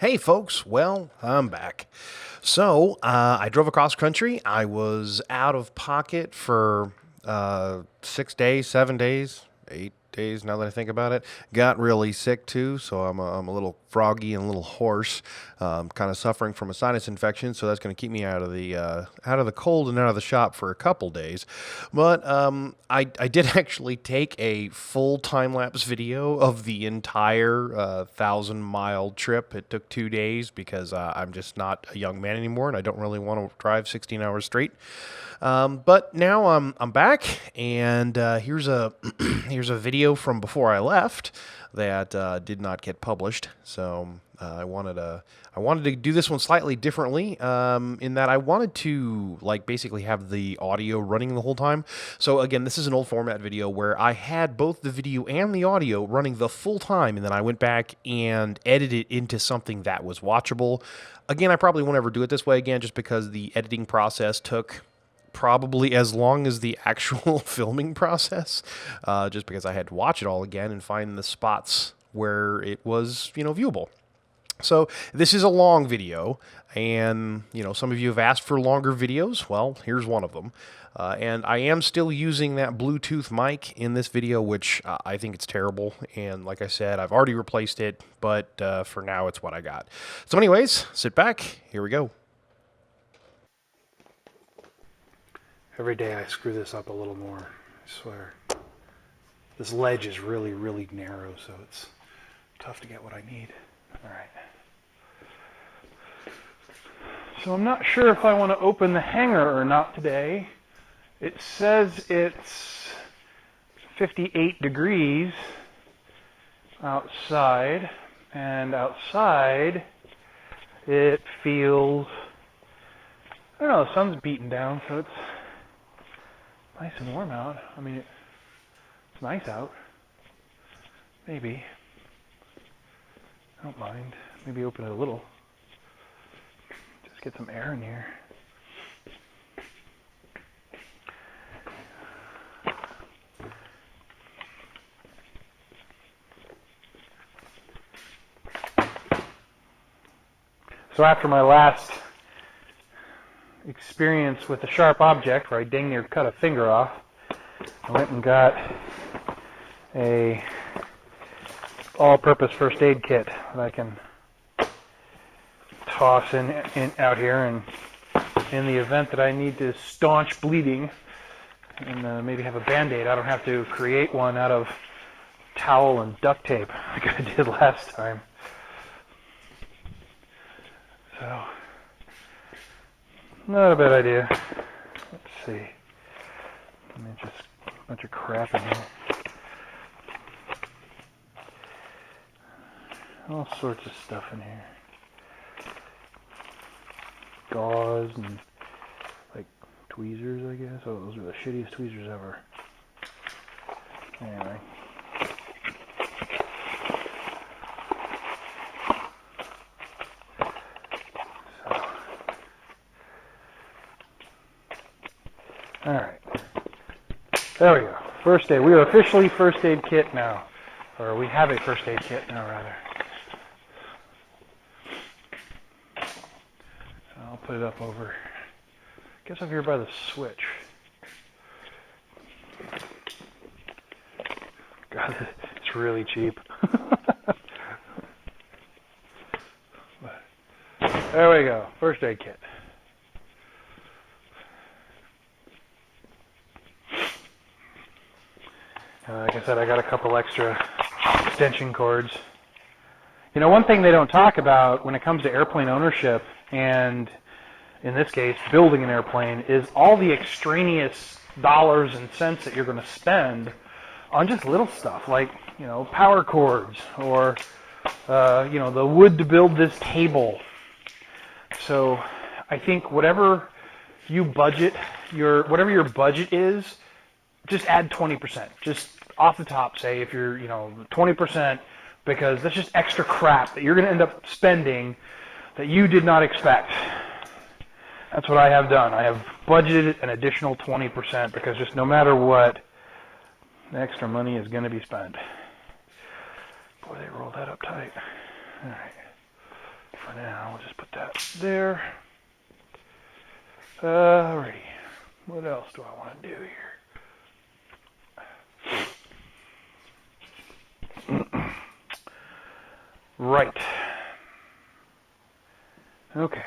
Hey folks, well, I'm back. So, I drove across country. I was out of pocket for 6 days, 7 days, 8 days now that I think about it. Got really sick too, so I'm a little froggy and a little hoarse. Kind of suffering from a sinus infection, so that's going to keep me out of the cold and out of the shop for a couple days. But I did actually take a full time lapse video of the entire 1,000 mile trip. It took 2 days because I'm just not a young man anymore, and I don't really want to drive 16 hours straight. But now I'm back, and here's a here's a video from before I left that did not get published. So I wanted to do this one slightly differently, in that I wanted to basically have the audio running the whole time. So again, this is an old format video where I had both the video and the audio running the full time, and then I went back and edited it into something that was watchable. Again, I probably won't ever do it this way again, just because the editing process took probably as long as the actual filming process, just because I had to watch it all again and find the spots where it was, viewable. So this is a long video, and some of you have asked for longer videos. Well, here's one of them. And I am still using that Bluetooth mic in this video, which I think it's terrible. And like I said, I've already replaced it, but for now it's what I got. So anyways, sit back. Here we go. Every day I screw this up a little more, I swear. This ledge is really, really narrow, so it's tough to get what I need. All right. So I'm not sure if I want to open the hanger or not today. It says it's 58 degrees outside, and outside it feels, I don't know, the sun's beating down, so it's nice and warm out. I mean, it's nice out. Maybe. I don't mind. Maybe open it a little. Just get some air in here. So after my last experience with a sharp object where I dang near cut a finger off, I went and got a all-purpose first aid kit that I can toss in out here, and in the event that I need to staunch bleeding and maybe have a band-aid, I don't have to create one out of towel and duct tape like I did last time. So, not a bad idea. Let's see. I mean, just a bunch of crap in here. All sorts of stuff in here. Gauze and tweezers, I guess. Oh, those are the shittiest tweezers ever. Anyway. Alright. There we go. First aid. We are officially first aid kit now. Or we have a first aid kit now, rather. So I'll put it up over, I guess, over here by the switch. God, it's really cheap. There we go. First aid kit. Like I said, I got a couple extra extension cords. You know, one thing they don't talk about when it comes to airplane ownership, and in this case, building an airplane, is all the extraneous dollars and cents that you're going to spend on just little stuff like, power cords or, the wood to build this table. So I think whatever your budget is, just add 20%. Just off the top, say if you're, 20%, because that's just extra crap that you're going to end up spending that you did not expect. That's what I have done. I have budgeted an additional 20% because just no matter what, the extra money is going to be spent. Boy, they rolled that up tight. All right. For now, we'll just put that there. Alrighty. What else do I want to do here? Right. Okay.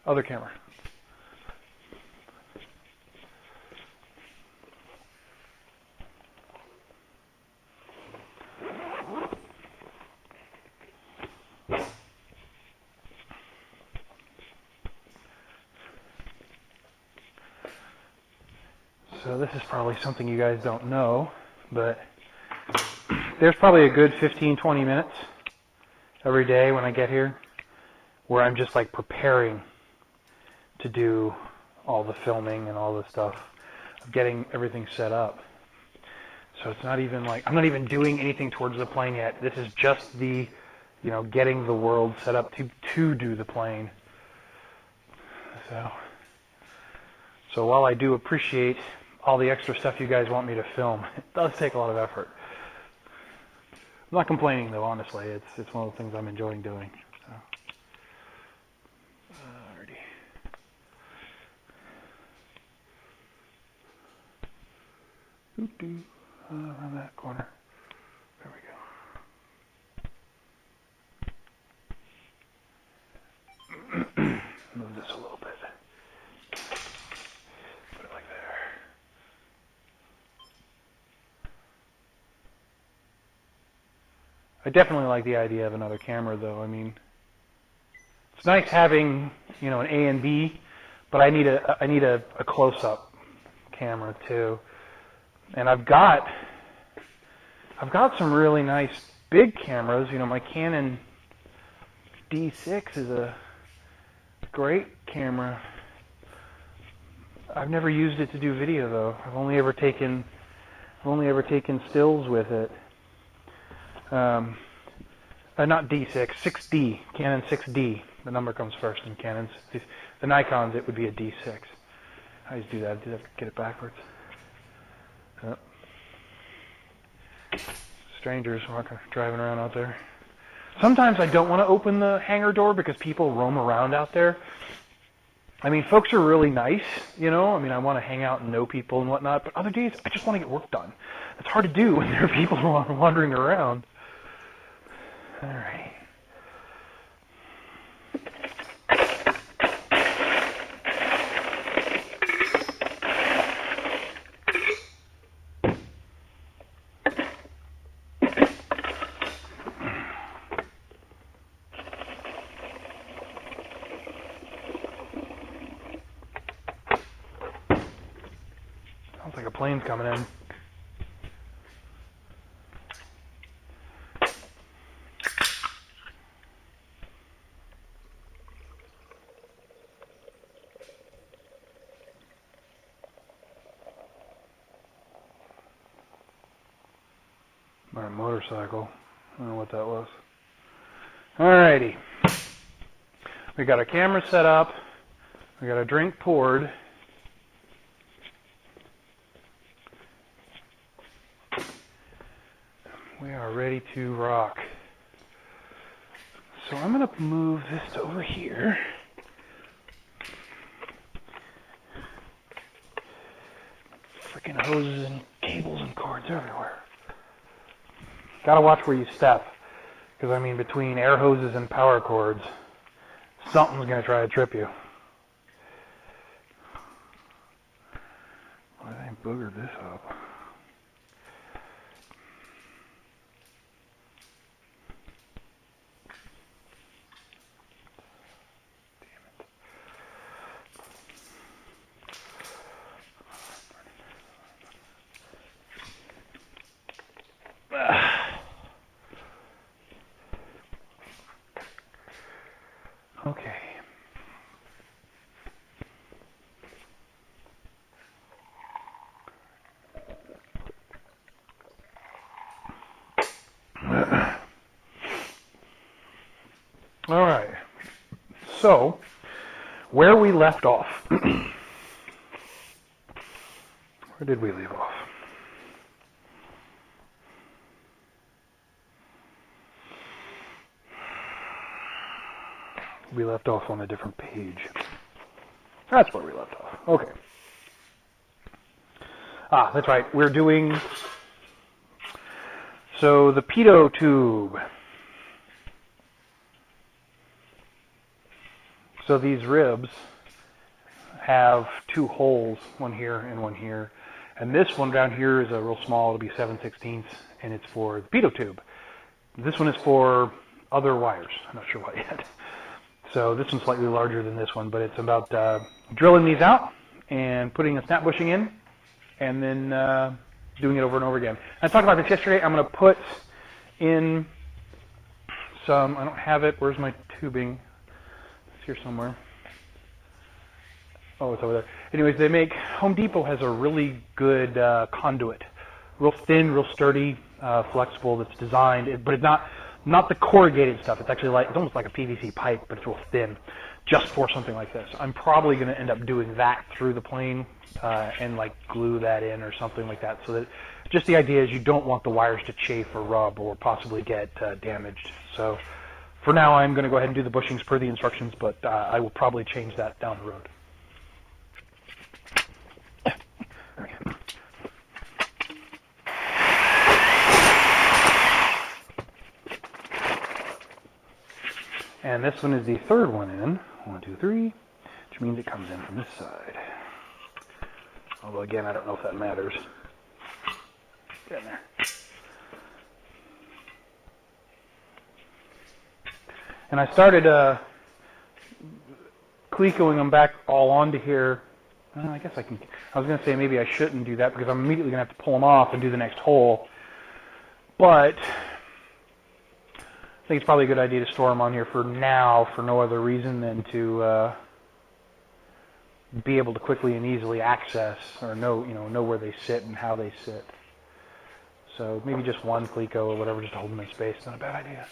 Other camera. So this is probably something you guys don't know, but there's probably a good 15-20 minutes every day when I get here where I'm just like preparing to do all the filming and all the stuff of getting everything set up. So it's not even like I'm not even doing anything towards the plane yet. This is just the, getting the world set up to do the plane. So while I do appreciate all the extra stuff you guys want me to film, it does take a lot of effort. I'm not complaining though, honestly. It's one of the things I'm enjoying doing. So. Alrighty. Around that corner. There we go. Move this a little bit. Put it like there. I definitely like the idea of another camera, though. I mean, it's nice having, an A and B, but I need a close-up camera too. And I've got some really nice big cameras. My Canon D6 is a great camera. I've never used it to do video though. I've only ever taken stills with it. Not D6, 6D, Canon 6D. The number comes first in Canons. The Nikons, it would be a D6. I always do that. I do have to get it backwards. Yep. Strangers driving around out there. Sometimes I don't want to open the hangar door because people roam around out there. I mean, folks are really nice, I want to hang out and know people and whatnot, but other days I just want to get work done. It's hard to do when there are people wandering around. All right. Sounds like a plane's coming in. Or a motorcycle. I don't know what that was. Alrighty. We got our camera set up. We got our drink poured. We are ready to rock. So I'm going to move this to over here. Freaking hoses and cables and cords everywhere. Gotta watch where you step. Because, between air hoses and power cords, something's going to try to trip you. Well, I boogered this up. Okay. All right. So, where we left off. Where did we leave off? We left off on a different page. That's where we left off. Okay. Ah, that's right. We're doing... So, the pitot tube. So these ribs have two holes, one here and one here. And this one down here is a real small, it'll be 7/16, and it's for the pitot tube. This one is for other wires. I'm not sure what yet. So this one's slightly larger than this one, but it's about drilling these out and putting a snap bushing in, and then doing it over and over again. I talked about this yesterday. I'm going to put in some, I don't have it, where's my tubing? It's here somewhere. Oh, it's over there. Anyways, Home Depot has a really good conduit. Real thin, real sturdy, flexible, that's designed, but it's not the corrugated stuff. It's actually it's almost like a PVC pipe, but it's real thin, just for something like this. I'm probably going to end up doing that through the plane and like glue that in or something like that. So that just the idea is you don't want the wires to chafe or rub or possibly get damaged. So for now, I'm going to go ahead and do the bushings per the instructions, but I will probably change that down the road. And this one is the third one in. 1, 2, 3, which means it comes in from this side. Although again, I don't know if that matters. Get in there. And I started clecoing them back all onto here. I guess I can. I was going to say maybe I shouldn't do that because I'm immediately going to have to pull them off and do the next hole. But I think it's probably a good idea to store them on here for now for no other reason than to be able to quickly and easily access or know where they sit and how they sit. So maybe just one cleco or whatever, just to hold them in space. Not a bad idea.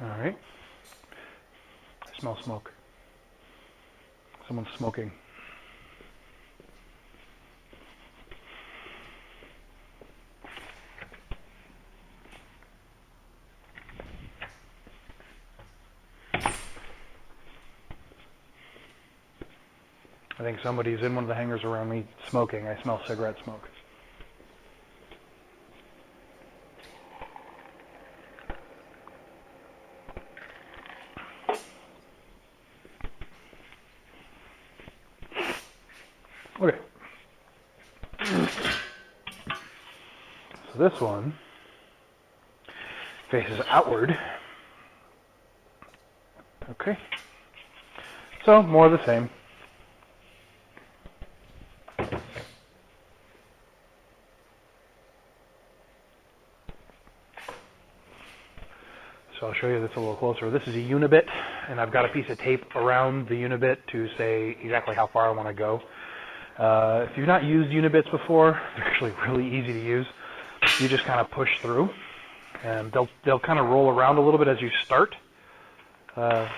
Alright. I smell smoke. Someone's smoking. I think somebody's in one of the hangars around me smoking. I smell cigarette smoke. Okay. So this one faces outward. Okay. So more of the same. So I'll show you this a little closer. This is a unibit, and I've got a piece of tape around the unibit to say exactly how far I want to go. If you've not used unibits before, they're actually really easy to use. You just kind of push through, and they'll kind of roll around a little bit as you start. But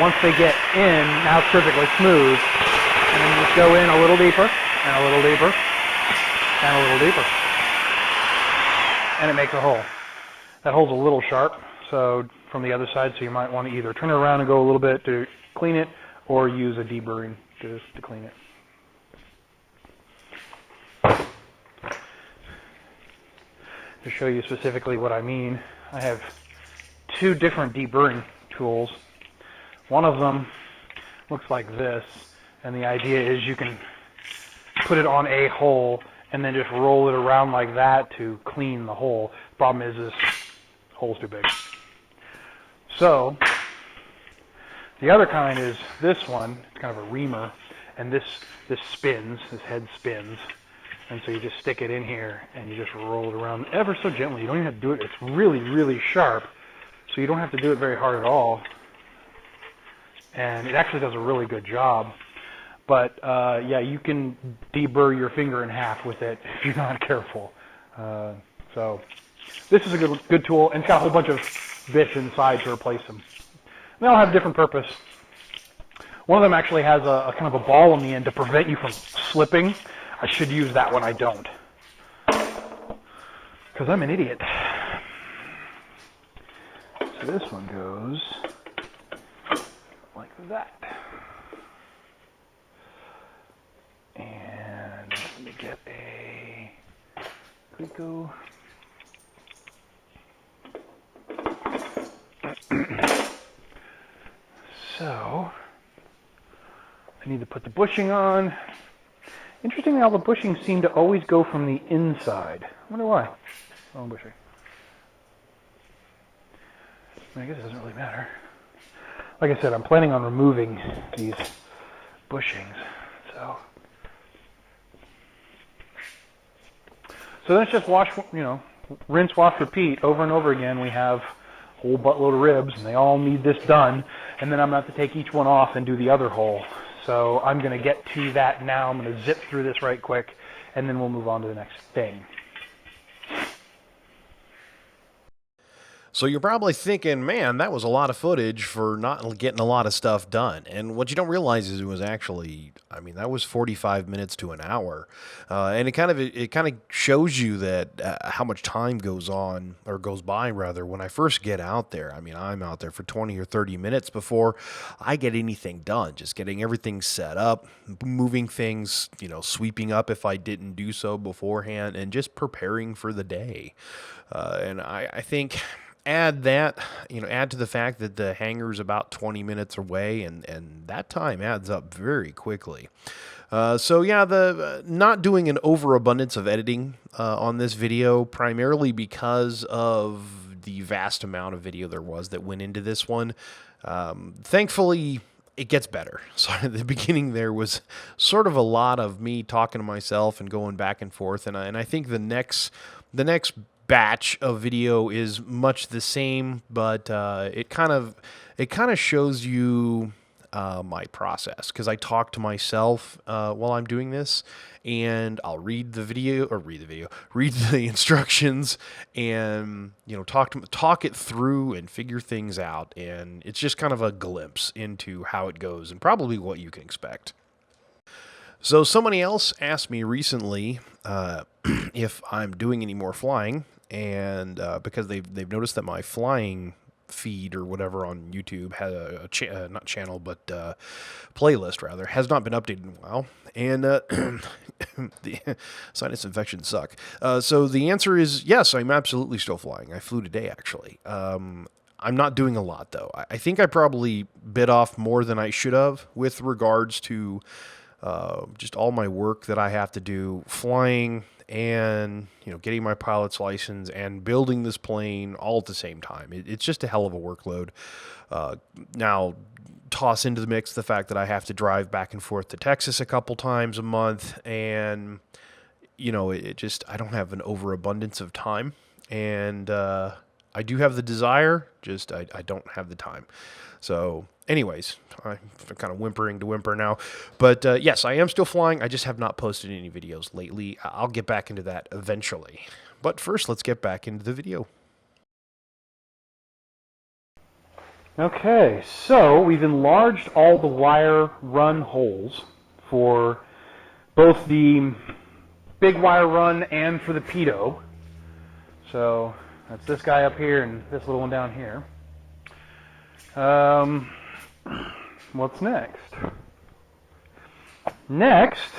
once they get in, now it's perfectly smooth, and then you just go in a little deeper, and a little deeper, and a little deeper. And it makes a hole. That hole's a little sharp, so from the other side, so you might want to either turn it around and go a little bit to clean it, or use a deburring just to clean it. To show you specifically what I mean, I have two different deburring tools. One of them looks like this, and the idea is you can put it on a hole and then just roll it around like that to clean the hole. Problem is this hole's too big. So the other kind is this one. It's kind of a reamer, and this spins. This head spins. And so you just stick it in here, and you just roll it around ever so gently. You don't even have to do it. It's really, really sharp, so you don't have to do it very hard at all. And it actually does a really good job. But, yeah, you can deburr your finger in half with it if you're not careful. So So this is a good tool, and it's got a whole bunch of bits inside to replace them. They all have different purpose. One of them actually has a kind of a ball on the end to prevent you from slipping. I should use that one. I don't, because I'm an idiot. So this one goes like that. And let me get a Glico. So I need to put the bushing on. Interestingly, all the bushings seem to always go from the inside. I wonder why. Wrong bushing. I guess it doesn't really matter. Like I said, I'm planning on removing these bushings. So then it's just wash, rinse, wash, repeat over and over again. We have a whole buttload of ribs, and they all need this done. And then I'm going to have to take each one off and do the other hole. So I'm going to get to that now. I'm going to zip through this right quick, and then we'll move on to the next thing. So you're probably thinking, man, that was a lot of footage for not getting a lot of stuff done. And what you don't realize is it was actually, that was 45 minutes to an hour. And it kind of shows you that how much time goes by when I first get out there. I'm out there for 20 or 30 minutes before I get anything done, just getting everything set up, moving things, sweeping up if I didn't do so beforehand, and just preparing for the day. And I think add to the fact that the hangar's about 20 minutes away, and that time adds up very quickly. The not doing an overabundance of editing on this video, primarily because of the vast amount of video there was that went into this one. Thankfully, it gets better. So at the beginning there was sort of a lot of me talking to myself and going back and forth, and I think the next batch of video is much the same, but it kind of shows you my process, because I talk to myself while I'm doing this, and I'll read the instructions, and talk it through and figure things out, and it's just kind of a glimpse into how it goes and probably what you can expect. So somebody else asked me recently if I'm doing any more flying, and because they've noticed that my flying feed or whatever on YouTube has a not channel, but playlist rather, has not been updated in a while, and the sinus infections suck. So the answer is yes, I'm absolutely still flying. I flew today, actually. I'm not doing a lot, though. I think I probably bit off more than I should have with regards to just all my work that I have to do flying, and getting my pilot's license and building this plane all at the same time. It's just a hell of a workload. Now toss into the mix the fact that I have to drive back and forth to Texas a couple times a month, and I don't have an overabundance of time, and I do have the desire, just I don't have the time. So anyways, I'm kind of whimpering to whimper now. But yes, I am still flying. I just have not posted any videos lately. I'll get back into that eventually. But first, let's get back into the video. Okay, so we've enlarged all the wire run holes for both the big wire run and for the pitot. So that's this guy up here and this little one down here. What's next? Next,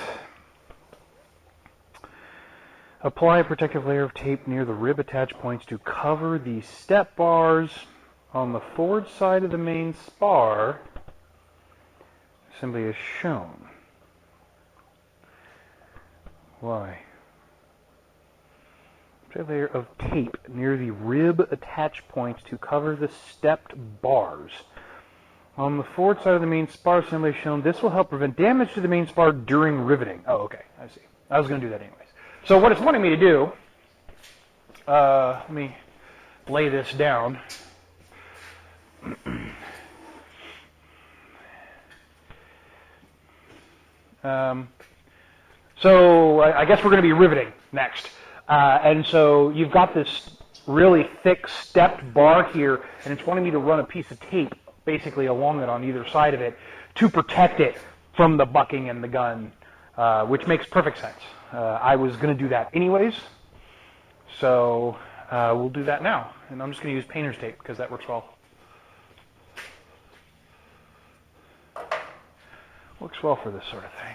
apply a protective layer of tape near the rib attach points to cover the step bars on the forward side of the main spar, simply as shown. Why? A layer of tape near the rib attach points to cover the stepped bars on the forward side of the main spar assembly shown. This will help prevent damage to the main spar during riveting. Oh, okay, I see. I was going to do that anyways. So what it's wanting me to do, let me lay this down. So I guess we're going to be riveting next. And so you've got this really thick stepped bar here, and it's wanting me to run a piece of tape basically along it on either side of it to protect it from the bucking and the gun, which makes perfect sense. I was going to do that anyways, so we'll do that now. And I'm just going to use painter's tape because that works well. Works well for this sort of thing.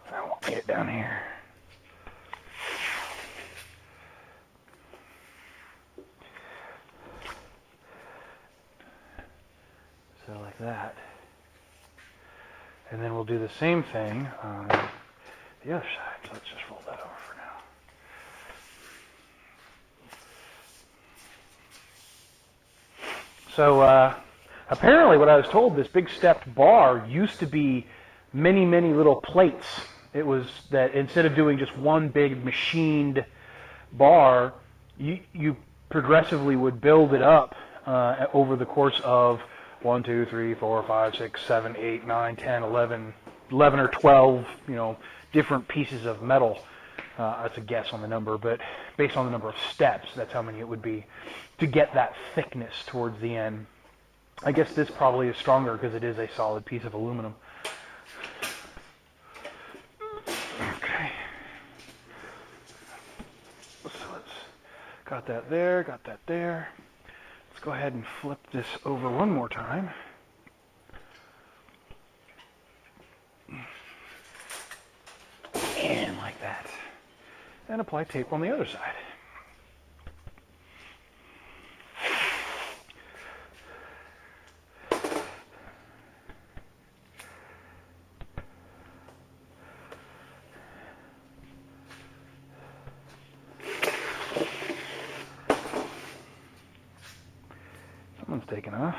I won't get it down here. So like that. And then we'll do the same thing on the other side. So let's just roll that over for now. So apparently what I was told, this big stepped bar used to be many, many little plates. It was that instead of doing just one big machined bar, you progressively would build it up over the course of 1, 2, 3, 4, 5, 6, 7, 8, 9, 10, 11 or 12, different pieces of metal. That's a guess on the number, but based on the number of steps, that's how many it would be to get that thickness towards the end. I guess this probably is stronger because it is a solid piece of aluminum. Okay. So got that there, got that there. Let's go ahead and flip this over one more time. And like that. And apply tape on the other side. Someone's taken off.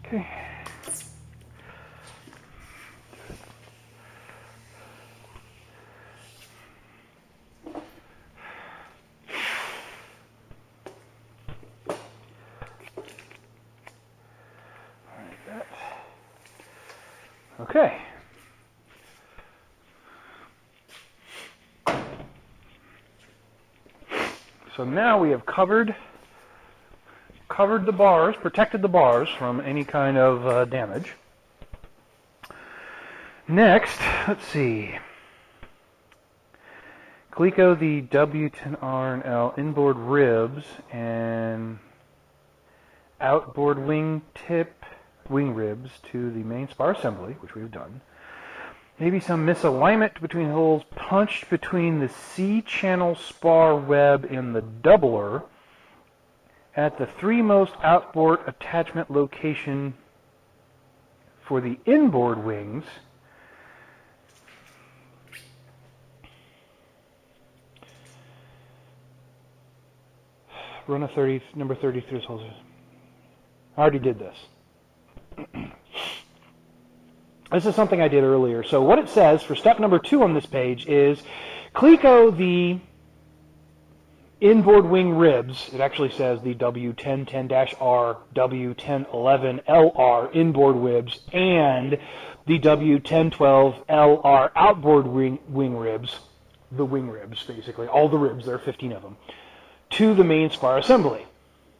Okay. Like that. Okay. So now we have covered the bars, protected the bars from any kind of damage. Next, let's see. Glico the W10R and L inboard ribs and outboard wing ribs to the main spar assembly, which we've done. Maybe some misalignment between holes punched between the C-channel spar web and the doubler at the three most outboard attachment location for the inboard wings. Run a 30, number 30 through this hole. I already did this. This is something I did earlier. So what it says for step number 2 on this page is Glico the inboard wing ribs. It actually says the W1010-R, W1011LR inboard ribs, and the W1012LR outboard wing ribs, the wing ribs basically, all the ribs, there are 15 of them, to the main spar assembly,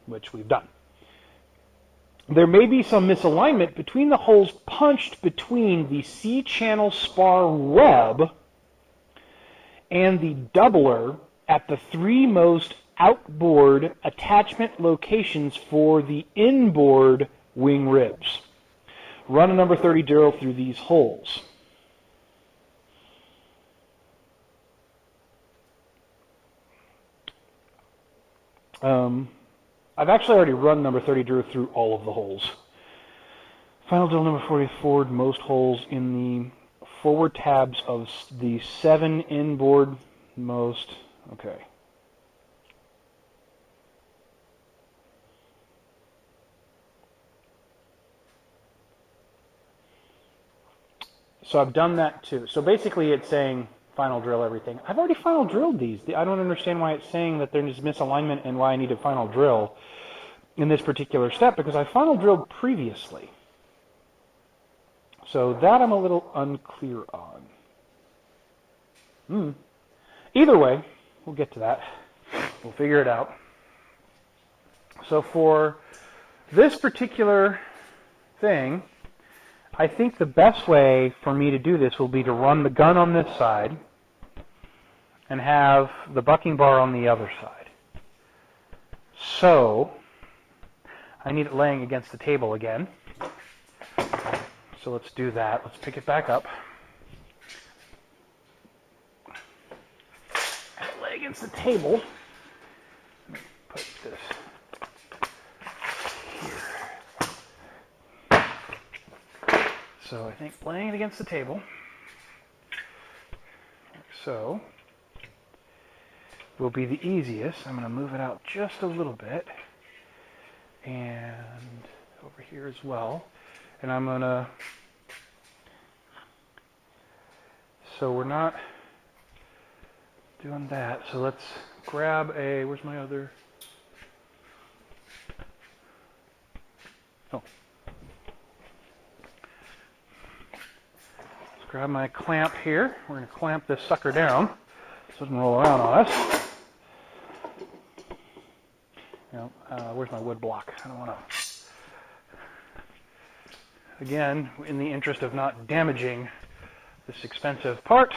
which we've done. There may be some misalignment between the holes punched between the C-channel spar web and the doubler at the three most outboard attachment locations for the inboard wing ribs. Run a number 30 drill through these holes. I've actually already run number 30 drill through all of the holes. Final drill number 40 forward most holes in the forward tabs of the 7 inboard most. Okay. So I've done that too. So basically it's saying final drill everything. I've already final drilled these. I don't understand why it's saying that there's misalignment and why I need to final drill in this particular step, because I final drilled previously. So that I'm a little unclear on. Either way, we'll get to that. We'll figure it out. So for this particular thing, I think the best way for me to do this will be to run the gun on this side and have the bucking bar on the other side. So I need it laying against the table again. So let's do that. Let's pick it back up. Lay against the table. Let me put this here. So I think laying it against the table, like so, will be the easiest. I'm going to move it out just a little bit, and over here as well. And I'm going to, so we're not doing that. So let's grab a, where's my other, oh. Let's grab my clamp here. We're going to clamp this sucker down so it doesn't roll around on us. Where's my wood block? I don't want to. Again, in the interest of not damaging this expensive part,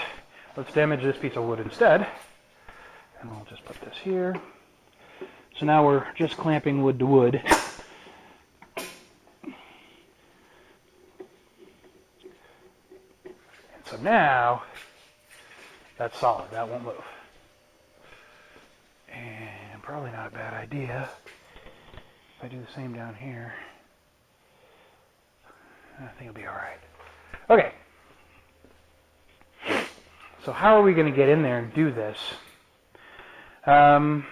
let's damage this piece of wood instead. And we'll just put this here. So now we're just clamping wood to wood. And so now, that's solid. That won't move. And probably not a bad idea if I do the same down here. I think it'll be all right. Okay. So how are we going to get in there and do this? I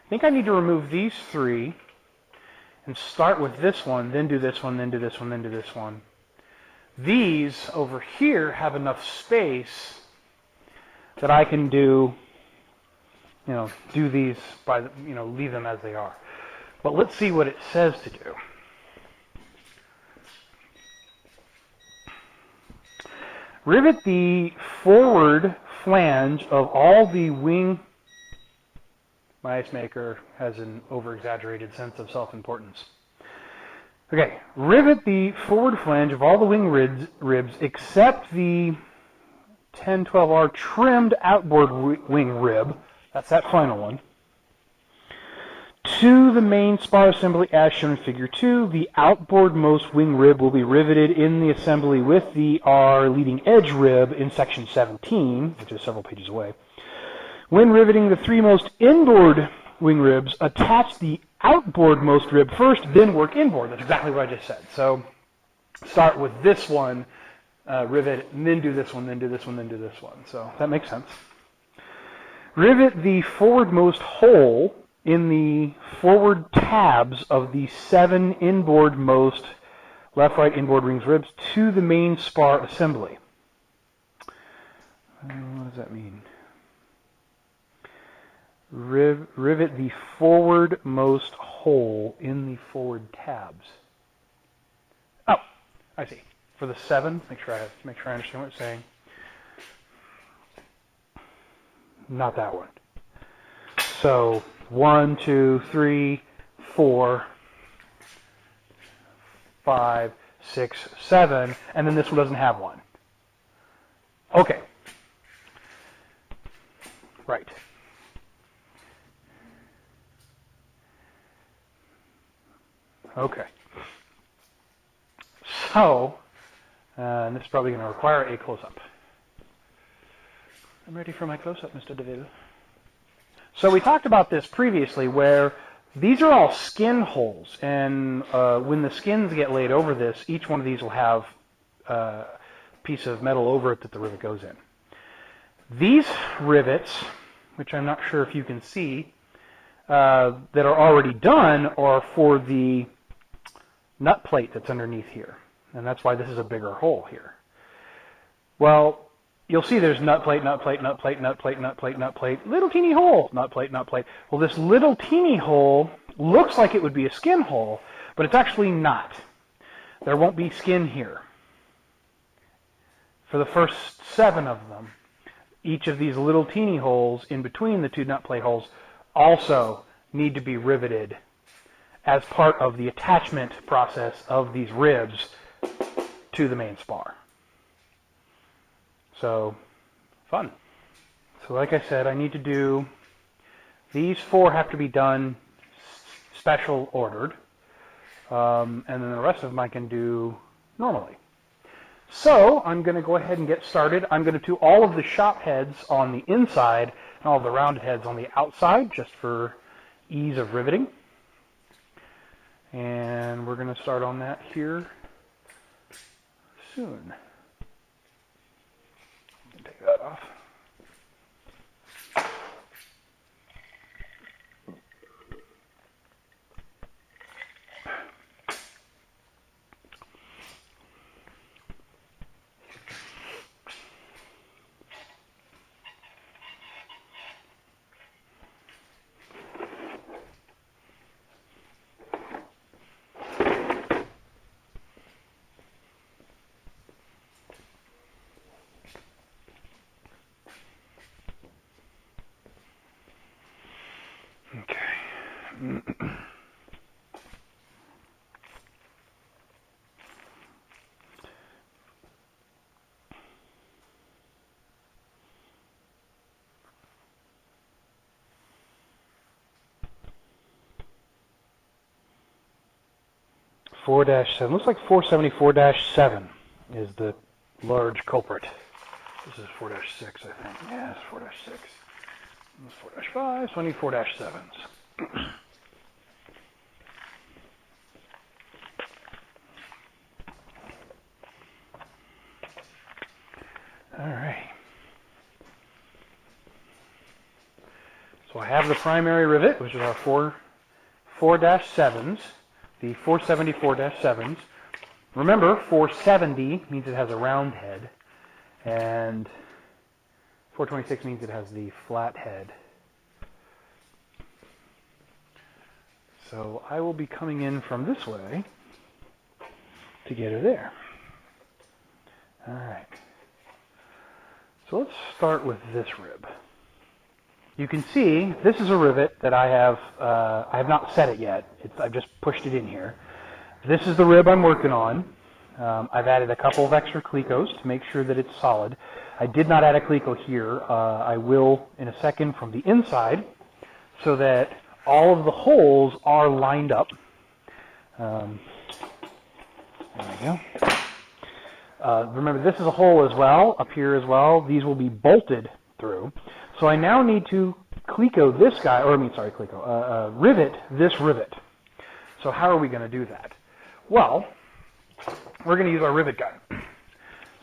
think I need to remove these three and start with this one, then do this one, then do this one, then do this one. These over here have enough space that I can do these by, leave them as they are. But let's see what it says to do. Rivet the forward flange of all the wing. My ice maker has an over-exaggerated sense of self-importance. Okay, rivet the forward flange of all the wing ribs except the 1012R trimmed outboard wing rib. That's that final one. To the main spar assembly as shown in Figure 2, the outboardmost wing rib will be riveted in the assembly with the R leading edge rib in section 17, which is several pages away. When riveting the three most inboard wing ribs, attach the outboardmost rib first, then work inboard. That's exactly what I just said. So start with this one, rivet, and then do this one, then do this one, then do this one. So that makes sense. Rivet the forwardmost hole in the forward tabs of the 7 inboardmost left-right inboard rings ribs to the main spar assembly. What does that mean? Rivet the forwardmost hole in the forward tabs. Oh, I see. For the 7, make sure I understand what it's saying. Not that one. So 1, 2, 3, 4, 5, 6, 7, and then this one doesn't have one. Okay. Right. Okay. So, and this is probably going to require a close-up. I'm ready for my close-up, Mr. DeVille. So we talked about this previously, where these are all skin holes, and when the skins get laid over this, each one of these will have a piece of metal over it that the rivet goes in. These rivets, which I'm not sure if you can see, that are already done are for the nut plate that's underneath here, and that's why this is a bigger hole here. Well, you'll see there's nut plate, nut plate, nut plate, nut plate, nut plate, nut plate, little teeny hole, nut plate, nut plate. Well, this little teeny hole looks like it would be a skin hole, but it's actually not. There won't be skin here. For the first 7 of them, each of these little teeny holes in between the 2 nut plate holes also need to be riveted as part of the attachment process of these ribs to the main spar. So, fun. So like I said, I need to do, these 4 have to be done special ordered, and then the rest of them I can do normally. So I'm going to go ahead and get started. I'm going to do all of the shop heads on the inside and all of the rounded heads on the outside, just for ease of riveting. And we're going to start on that here soon. Take that off. Okay. 4-7. Looks like 474-7 is the large culprit. This is 4-6, I think. Yeah, it's 4-6. This is 4-5, so I need 4-7s. All right. So I have the primary rivet, which is our 4-7s, the 474-7s. Remember, 470 means it has a round head, and 426 means it has the flat head. So I will be coming in from this way to get her there. All right. So let's start with this rib. You can see this is a rivet that I have not set it yet. I've just pushed it in here. This is the rib I'm working on. I've added a couple of extra clecos to make sure that it's solid. I did not add a cleco here. I will in a second from the inside, so that all of the holes are lined up. There we go. Remember, this is a hole as well, up here as well. These will be bolted through. So I now need to cleco this guy, or I mean, sorry, cleco, rivet this rivet. So how are we going to do that? Well, we're going to use our rivet gun.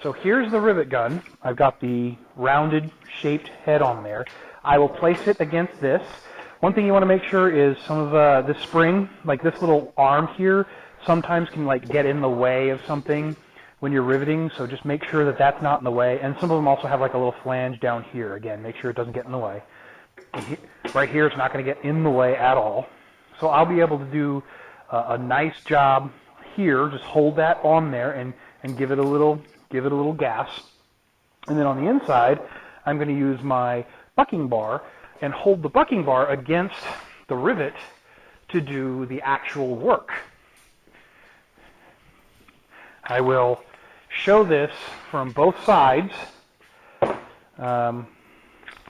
So here's the rivet gun. I've got the rounded shaped head on there. I will place it against this. One thing you want to make sure is some of this spring, like this little arm here, sometimes can like get in the way of something when you're riveting, so just make sure that that's not in the way. And some of them also have like a little flange down here. Again, make sure it doesn't get in the way. Right here, it's not going to get in the way at all. So I'll be able to do a nice job here. Just hold that on there and give it a little gas. And then on the inside, I'm going to use my bucking bar and hold the bucking bar against the rivet to do the actual work. I will show this from both sides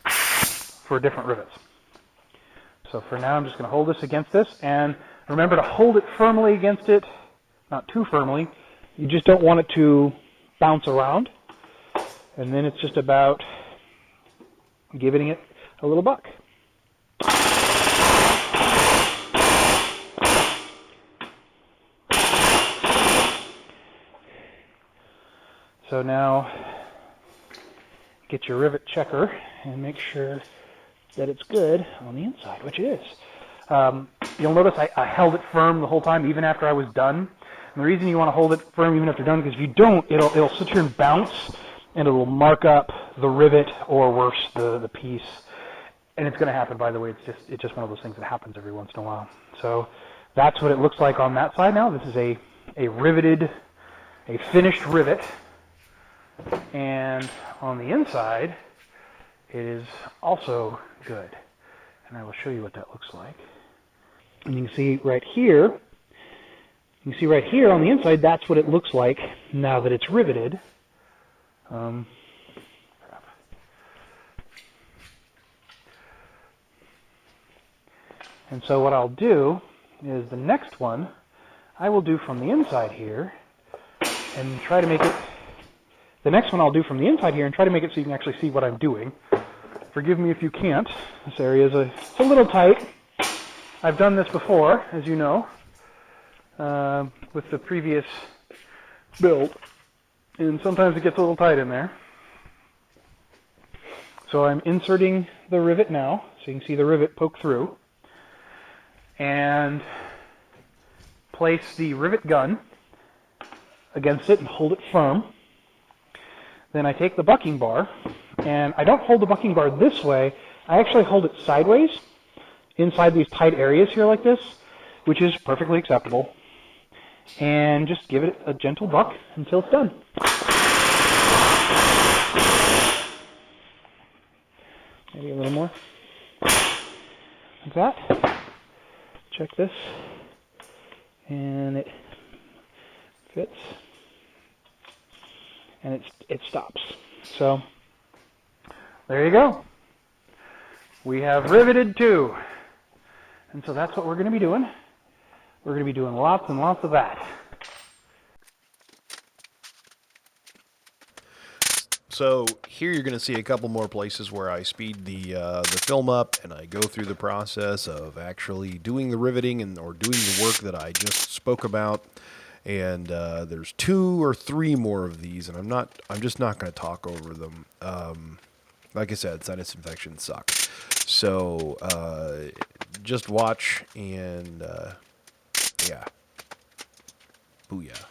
for different rivets. So for now, I'm just going to hold this against this, and remember to hold it firmly against it, not too firmly. You just don't want it to bounce around, and then it's just about giving it a little buck. So now get your rivet checker and make sure that it's good on the inside, which it is. You'll notice I held it firm the whole time, even after I was done. And the reason you want to hold it firm even after you're done, because if you don't, it'll sit here and bounce, and it'll mark up the rivet, or worse, the piece. And it's going to happen, by the way. It's just one of those things that happens every once in a while. So that's what it looks like on that side now. This is a finished rivet. And on the inside, it is also good. And I will show you what that looks like. And you can see right here, on the inside, that's what it looks like now that it's riveted. And so what I'll do is the next one I will do from the inside here and try to make it, the next one I'll do from the inside here and try to make it so you can actually see what I'm doing. Forgive me if you can't. This area is it's a little tight. I've done this before, as you know, with the previous build, and sometimes it gets a little tight in there. So I'm inserting the rivet now, so you can see the rivet poke through, and place the rivet gun against it and hold it firm. Then I take the bucking bar, and I don't hold the bucking bar this way, I actually hold it sideways inside these tight areas here like this, which is perfectly acceptable, and just give it a gentle buck until it's done. Maybe a little more, like that. Check this, and it fits, and it stops. So there you go. We have riveted 2. And so that's what we're going to be doing. We're going to be doing lots and lots of that. So here you're going to see a couple more places where I speed the film up and I go through the process of actually doing the riveting or doing the work that I just spoke about. And there's 2 or 3 more of these, and I'm just not going to talk over them. Like I said, sinus infections suck. So just watch and yeah, booyah.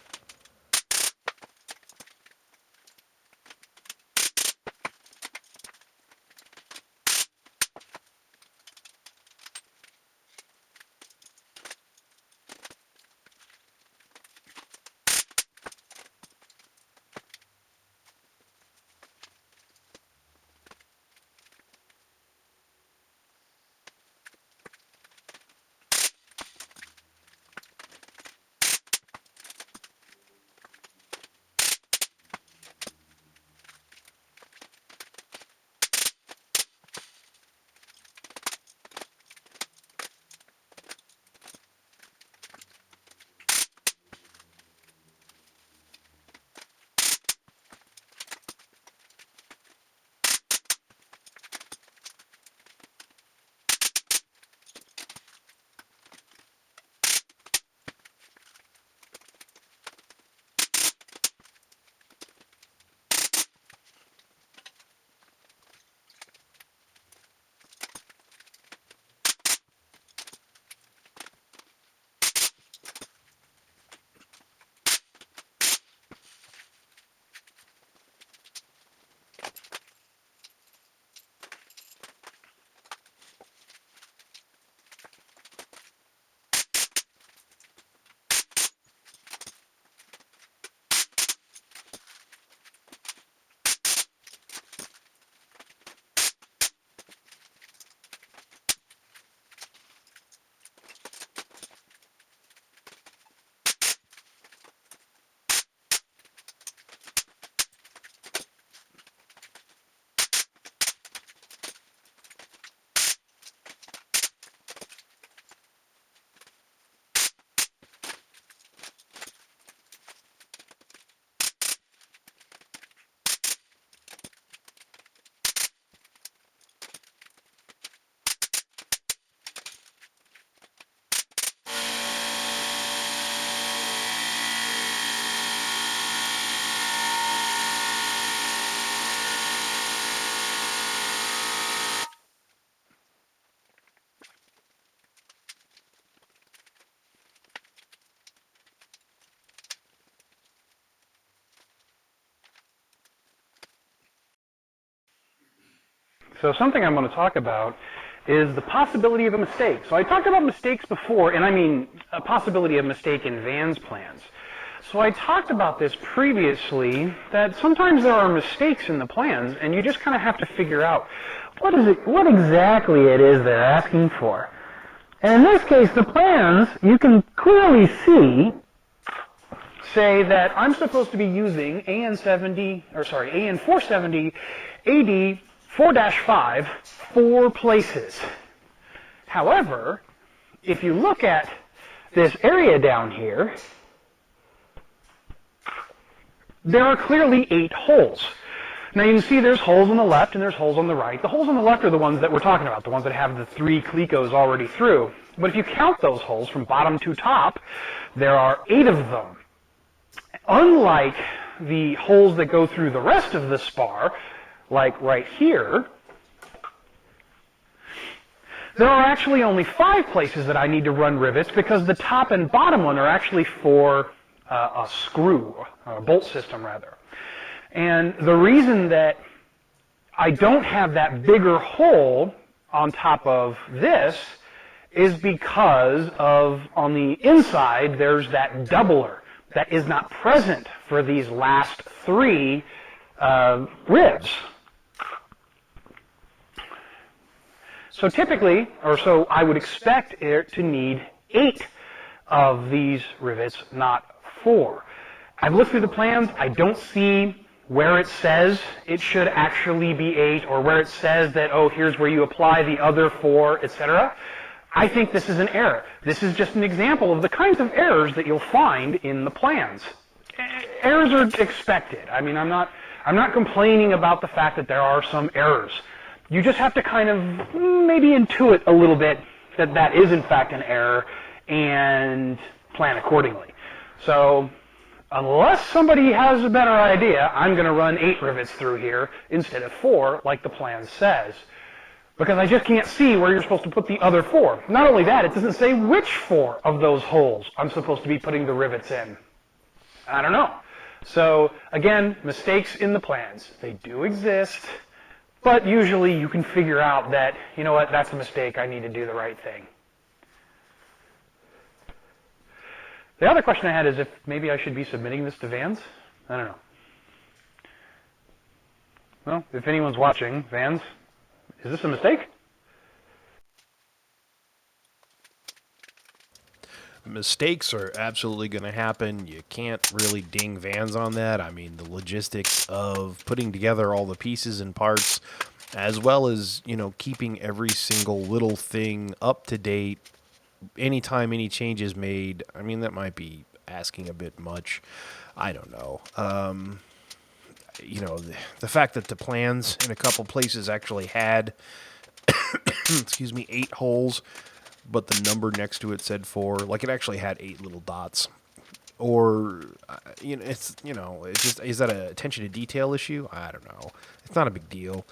So something I'm going to talk about is the possibility of a mistake. So I talked about mistakes before, and I mean a possibility of mistake in Van's plans. So I talked about this previously, that sometimes there are mistakes in the plans, and you just kind of have to figure out what exactly it is they're asking for. And in this case, the plans, you can clearly see, say that I'm supposed to be using AN470 AD 4-5 4 places. However, if you look at this area down here, there are clearly 8 holes. Now you can see there's holes on the left and there's holes on the right. The holes on the left are the ones that we're talking about, the ones that have the 3 clecos already through. But if you count those holes from bottom to top, there are 8 of them. Unlike the holes that go through the rest of the spar, like right here, there are actually only 5 places that I need to run rivets because the top and bottom one are actually for a screw, or a bolt system rather. And the reason that I don't have that bigger hole on top of this is because of, on the inside, there's that doubler that is not present for these last 3 ribs. So typically, or so I would expect it to need 8 of these rivets, not 4. I've looked through the plans. I don't see where it says it should actually be 8, or where it says that, oh, here's where you apply the other 4, etc. I think this is an error. This is just an example of the kinds of errors that you'll find in the plans. Errors are expected. I mean, I'm not complaining about the fact that there are some errors. You just have to kind of maybe intuit a little bit that that is in fact an error and plan accordingly. So unless somebody has a better idea, I'm going to run 8 rivets through here instead of 4 like the plan says. Because I just can't see where you're supposed to put the other 4. Not only that, it doesn't say which 4 of those holes I'm supposed to be putting the rivets in. I don't know. So again, mistakes in the plans. They do exist, but usually you can figure out that, you know what, that's a mistake, I need to do the right thing. The other question I had is if maybe I should be submitting this to Vans. I don't know. Well, if anyone's watching, Vans, is this a mistake? Mistakes are absolutely going to happen. You can't really ding Vans on that. I mean, the logistics of putting together all the pieces and parts, as well as, you know, keeping every single little thing up to date anytime any change is made, I mean, that might be asking a bit much. I don't know. You know, the fact that the plans in a couple places actually had, excuse me, 8 holes, but the number next to it said 4, like it actually had 8 little dots. Or, you know, it's just, is that an attention to detail issue? I don't know. It's not a big deal.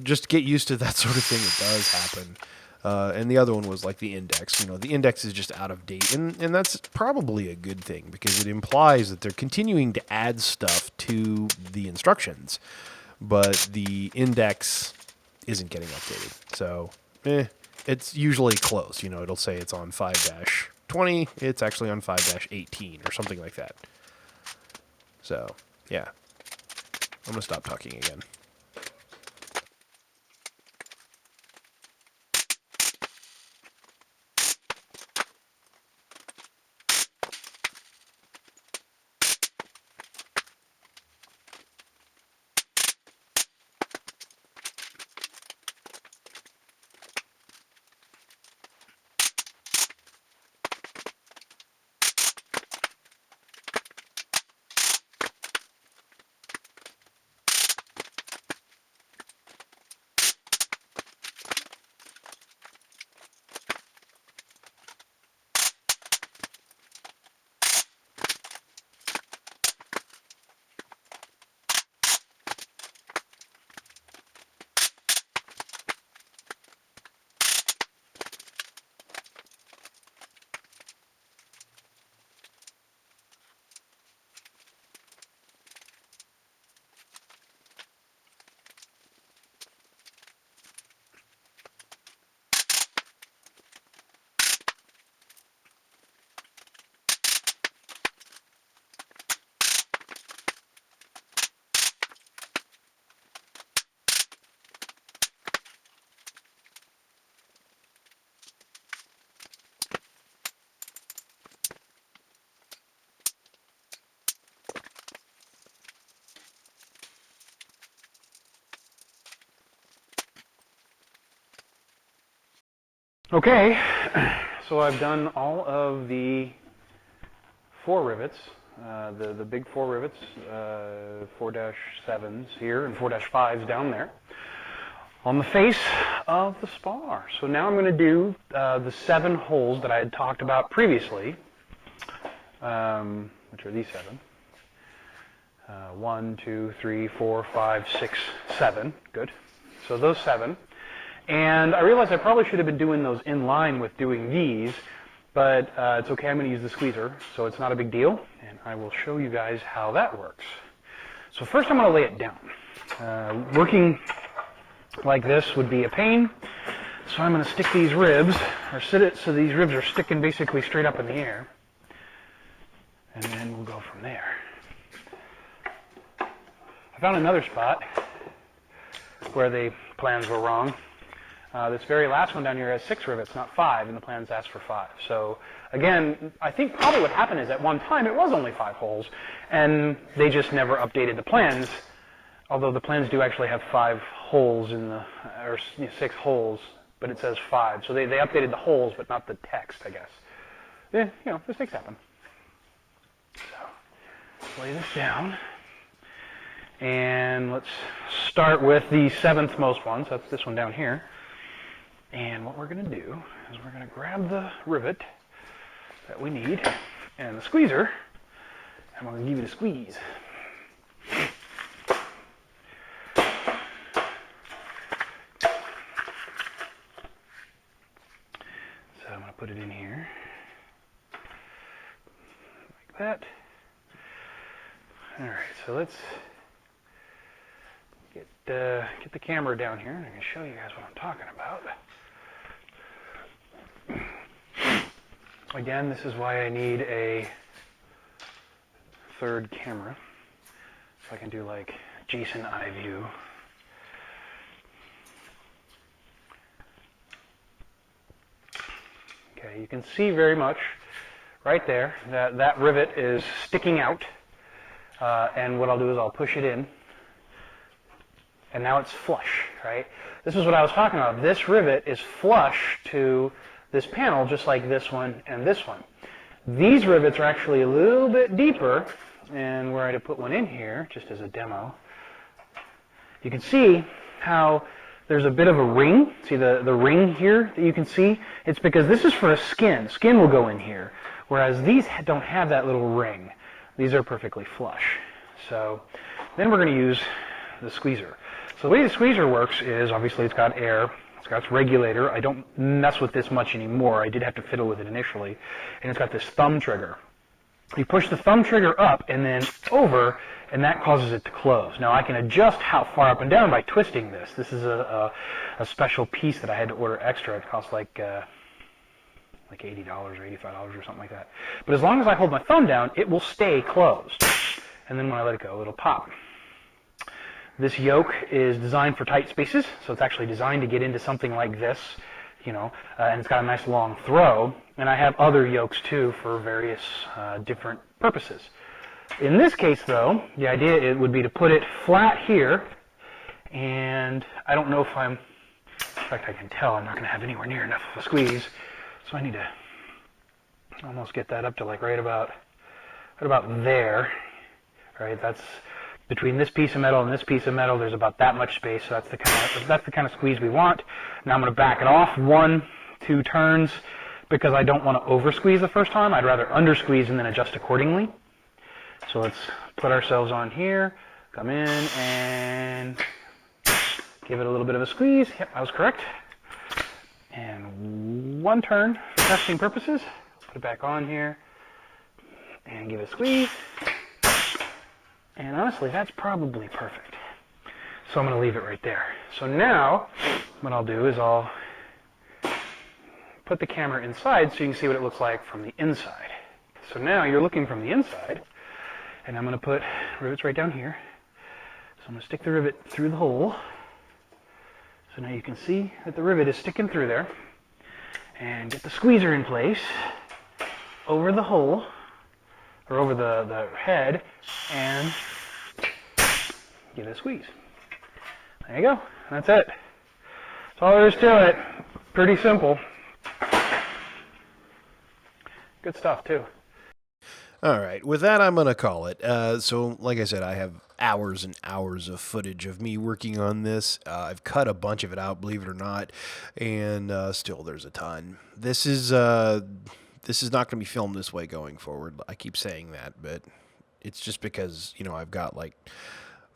Just get used to that sort of thing. It does happen. And the other one was like the index. You know, the index is just out of date, and that's probably a good thing because it implies that they're continuing to add stuff to the instructions, but the index isn't getting updated. So, it's usually close. You know, it'll say it's on 5-20. It's actually on 5-18 or something like that. So, yeah. I'm going to stop talking again. Okay, so I've done all of the 4 rivets, the big 4 rivets, 4-7s here and 4-5s down there, on the face of the spar. So now I'm going to do the 7 holes that I had talked about previously, which are these 7. 1, 2, 3, 4, 5, 6, 7. Good. So those 7. And I realized I probably should have been doing those in line with doing these, but it's okay. I'm going to use the squeezer, so it's not a big deal. And I will show you guys how that works. So first I'm going to lay it down. Working like this would be a pain, so I'm going to stick these ribs, or sit it so these ribs are sticking basically straight up in the air. And then we'll go from there. I found another spot where the plans were wrong. This very last one down here has 6 rivets, not 5, and the plans asked for 5. So again, I think probably what happened is at one time it was only 5 holes, and they just never updated the plans, although the plans do actually have 5 holes in the, or 6 holes, but it says 5. So they updated the holes, but not the text, I guess. Yeah, you know, mistakes happen. So lay this down. And let's start with the 7th most one, so that's this one down here. And what we're going to do is we're going to grab the rivet that we need and the squeezer, and we're going to give it a squeeze. So I'm going to put it in here like that. All right, so let's get the camera down here, and I can show you guys what I'm talking about. Again, this is why I need a 3rd camera, so I can do like Jason eye view. Okay, you can see very much right there that that rivet is sticking out, and what I'll do is I'll push it in. And now it's flush, right? This is what I was talking about. This rivet is flush to this panel, just like this one and this one. These rivets are actually a little bit deeper, and were I to put one in here, just as a demo, you can see how there's a bit of a ring. See the ring here that you can see? It's because this is for a skin. Skin will go in here, whereas these don't have that little ring. These are perfectly flush. So then we're going to use the squeezer. So the way the squeezer works is, obviously it's got air, it's got its regulator. I don't mess with this much anymore. I did have to fiddle with it initially. And it's got this thumb trigger. You push the thumb trigger up and then over, and that causes it to close. Now I can adjust how far up and down by twisting this. This is a special piece that I had to order extra. It costs like $80 or $85 or something like that. But as long as I hold my thumb down, it will stay closed. And then when I let it go, it'll pop. This yoke is designed for tight spaces, so it's actually designed to get into something like this, you know, and it's got a nice long throw. And I have other yokes too for various different purposes. In this case, though, the idea would be to put it flat here, and I don't know if in fact I can tell I'm not going to have anywhere near enough of a squeeze, so I need to almost get that up to like right about there, right? That's between this piece of metal and this piece of metal, there's about that much space, so that's the kind of squeeze we want. Now I'm going to back it off 1, 2 turns, because I don't want to over squeeze the first time. I'd rather under squeeze and then adjust accordingly. So let's put ourselves on here, come in and give it a little bit of a squeeze. Yep, I was correct. And 1 turn for testing purposes. Put it back on here and give it a squeeze. And honestly, that's probably perfect. So I'm going to leave it right there. So now, what I'll do is I'll put the camera inside so you can see what it looks like from the inside. So now you're looking from the inside, and I'm going to put rivets right down here. So I'm going to stick the rivet through the hole. So now you can see that the rivet is sticking through there. And get the squeezer in place over the hole, or over the head, and give it a squeeze. There you go. That's it. That's all there is to it. Pretty simple. Good stuff too. All right, with that, I'm going to call it. So, like I said, I have hours and hours of footage of me working on this. I've cut a bunch of it out, believe it or not, and still there's a ton. This is not going to be filmed this way going forward. I keep saying that, but it's just because, I've got like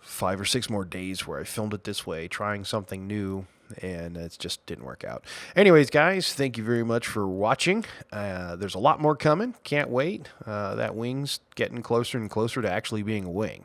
5 or 6 more days where I filmed it this way, trying something new, and it just didn't work out. Anyways, guys, thank you very much for watching. There's a lot more coming. Can't wait. That wing's getting closer and closer to actually being a wing.